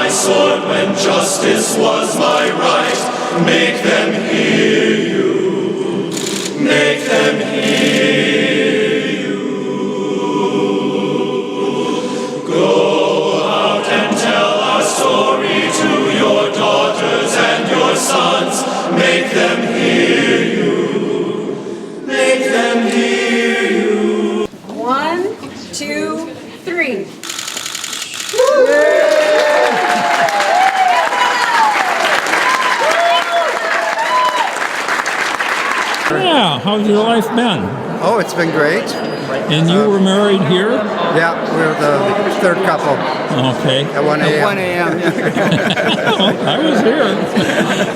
sword when justice was my right. Make them hear you. Make them hear you. Go out and tell our story to your daughters and your sons. Make them hear you. Make them hear you. 1, 2, 3. Yeah, how's your life been? Oh, it's been great. And you were married here? Yeah, we're the third couple Okay. at 1 a.m. 1 a.m. I was here.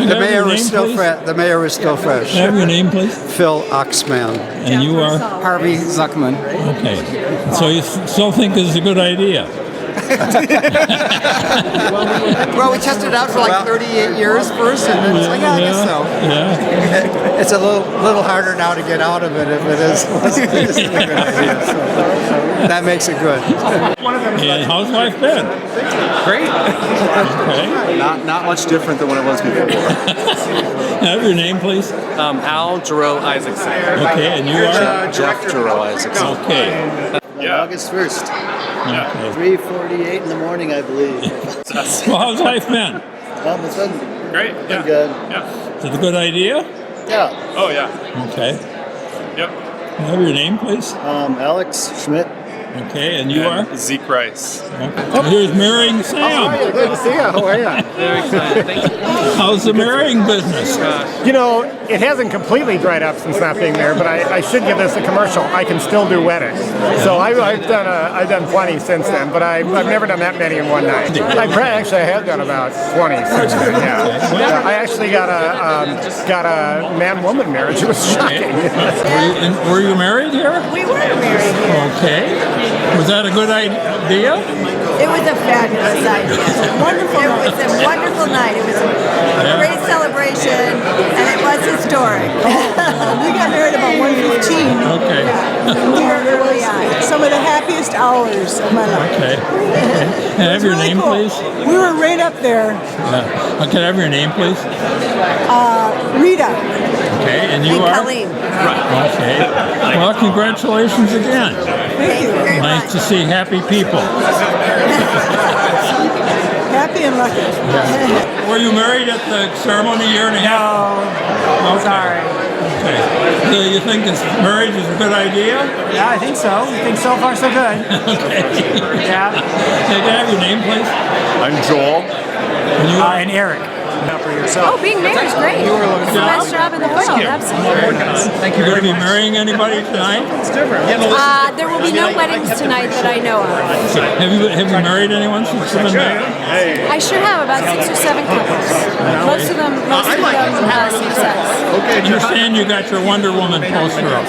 The mayor was still fresh. The mayor was still fresh. Have your name, please? Phil Oxman. And you are? Harvey Zuckman. Okay. So you still think this is a good idea? Well, we tested it out for like 38 years first, and then it's like, yeah, I guess so. Yeah. It's a little harder now to get out of it if it is. It's a good idea. So that makes it good. And how's life been? Great. Okay. Not much different than what it was before. Have your name, please? Al Jarreau Isaacson. Okay, and you are? Jeff Jarreau Isaacson. Okay. August 1st, Okay. 3:48 in the morning, I believe. Well, how's life been? It's been Great. pretty good. Is it a good idea? Yeah. Oh yeah. Okay. Yep. Have your name, please? Alex Schmidt. Okay, and you are? Zeke Rice. Okay. Here's marrying Sam. Good to see you. How are you? Very excited. Thank you. How's the marrying business? You know, it hasn't completely dried up since not being there, but I should give this a commercial. I can still do weddings. So I've done plenty since then, but I've never done that many in one night. I have done about 20 since then. Yeah. I actually got a man-woman marriage. It was shocking. Were you married here? We were married here. Okay. Was that a good idea? It was a fabulous idea. It was a wonderful night. It was a great celebration, and it was historic. We got married about 1:15. Okay. It was some of the happiest hours of my life. Okay. Can I have your name, please? We were right up there. Can I have your name, please? Rita. Okay, and you are? Colleen. Okay. Well, congratulations again. Thank you very Nice much. to see happy people. Happy and lucky. Were you married at the ceremony a year and a half? No. Sorry. Okay. Do you think this marriage is a good idea? Yeah, I think so. I think so far so good. Okay. Yeah. Can I have your name, please? I'm Joel. And you are? And Eric. For Oh, yourself. being married is great. It's the best job in the world. Absolutely. Thank you. Going to be marrying anybody tonight? There will be no weddings tonight that I know of. Have you married anyone since you've been married? I sure have about 6 or 7 couples. Most of them success. I understand you got your Wonder Woman poster up.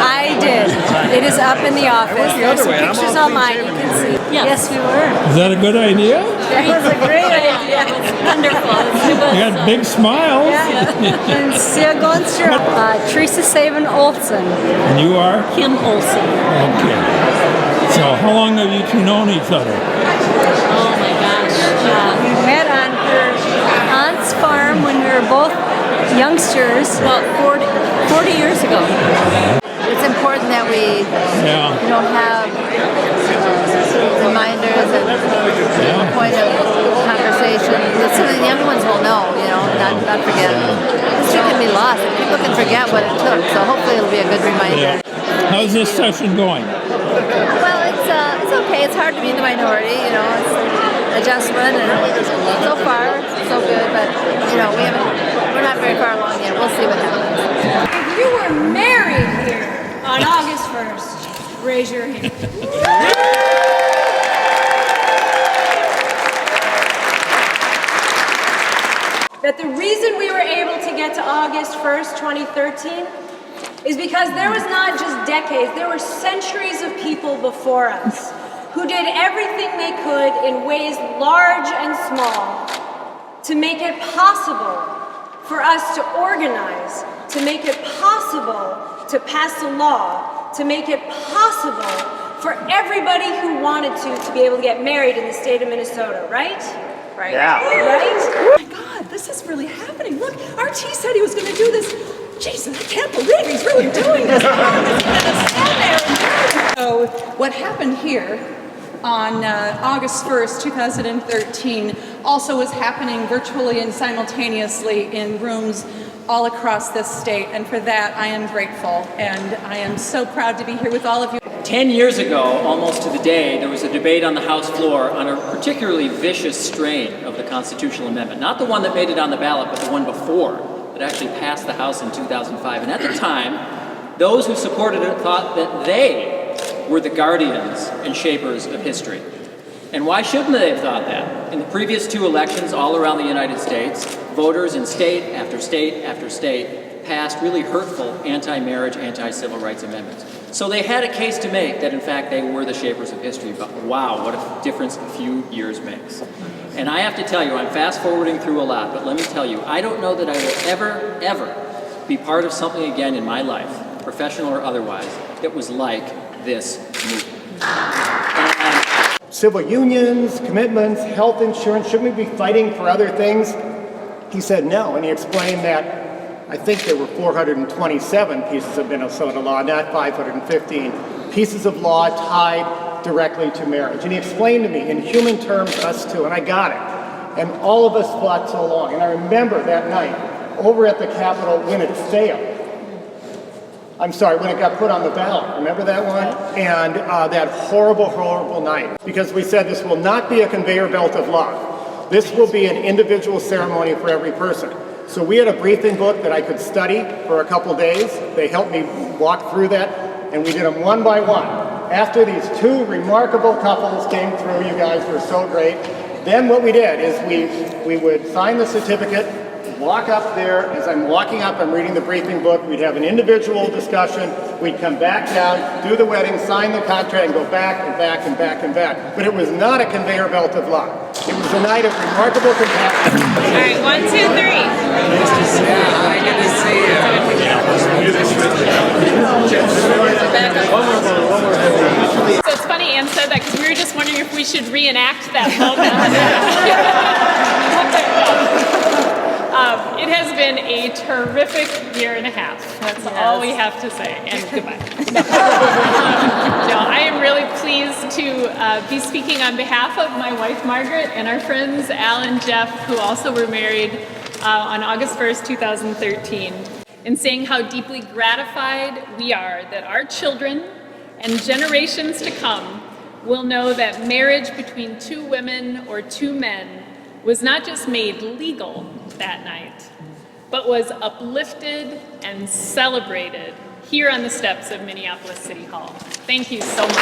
I did. It is up in the office. There's some pictures online you can see. Yes, we were. Is that a good idea? It was a great idea. It's wonderful. You got big smiles. And sehr gunster. Teresa Saban Olsen. And you are? Kim Olsen. Okay. So how long have you two known each other? Oh my gosh. We met on her aunt's farm when we were both youngsters, about 40 years ago. It's important that we have reminders and a point of conversation that some of the young ones will know, not forget. History can be lost, and people can forget what it took, so hopefully it'll be a good reminder. How's this session going? Well, it's okay. It's hard to be in the minority, it's an adjustment, and so far, so good, but, we're not very far along yet. We'll see what happens. If you were married here on August 1st, raise your hand. That the reason we were able to get to August 1st, 2013 is because there was not just decades, there were centuries of people before us who did everything they could in ways large and small to make it possible for us to organize, to make it possible to pass a law, to make it possible for everybody who wanted to be able to get married in the state of Minnesota, right? Right. Yeah. Right? Oh my God, this is really happening. Look, R.T said he was going to do this. Jesus, I can't believe he's really doing this. So what happened here on August 1st, 2013, also was happening virtually and simultaneously in rooms all across this state, and for that I am grateful, and I am so proud to be here with all of you. 10 years ago, almost to the day, there was a debate on the House floor on a particularly vicious strain of the constitutional amendment. Not the one that made it on the ballot, but the one before, that actually passed the House in 2005. And at the time, those who supported it thought that they were the guardians and shapers of history. And why shouldn't they have thought that? In the previous 2 elections all around the United States, voters in state after state after state passed really hurtful anti-marriage, anti-civil rights amendments. So they had a case to make that in fact they were the shapers of history, but wow, what a difference a few years makes. And I have to tell you, I'm fast forwarding through a lot, but let me tell you, I don't know that I will ever be part of something again in my life, professional or otherwise, that was like this movement. Civil unions, commitments, health insurance, shouldn't we be fighting for other things? He said no, and he explained that I think there were 427 pieces of Minnesota law, not 515 pieces of law tied directly to marriage. And he explained to me in human terms, us too, and I got it. And all of us fought so long. And I remember that night over at the Capitol when it failed. I'm sorry, when it got put on the ballot. Remember that one? And that horrible, horrible night. Because we said this will not be a conveyor belt of law. This will be an individual ceremony for every person. So we had a briefing book that I could study for a couple days. They helped me walk through that, and we did them one by one. After these 2 remarkable couples came through, you guys were so great. Then what we did is we would sign the certificate, walk up there. As I'm walking up, I'm reading the briefing book. We'd have an individual discussion. We'd come back down, do the wedding, sign the contract, and go back and back and back and back. But it was not a conveyor belt of law. It was a night of remarkable compassion. All right, 1, 2, 3. Nice to see you. Hi, good to see you. So it's funny Ann said that because we were just wondering if we should reenact that moment. It has been a terrific year and a half. That's all we have to say. And goodbye. No, I am really pleased to be speaking on behalf of my wife Margaret and our friends Al and Jeff, who also were married on August 1st, 2013, and saying how deeply gratified we are that our children and generations to come will know that marriage between 2 women or 2 men was not just made legal that night, but was uplifted and celebrated here on the steps of Minneapolis City Hall. Thank you so much.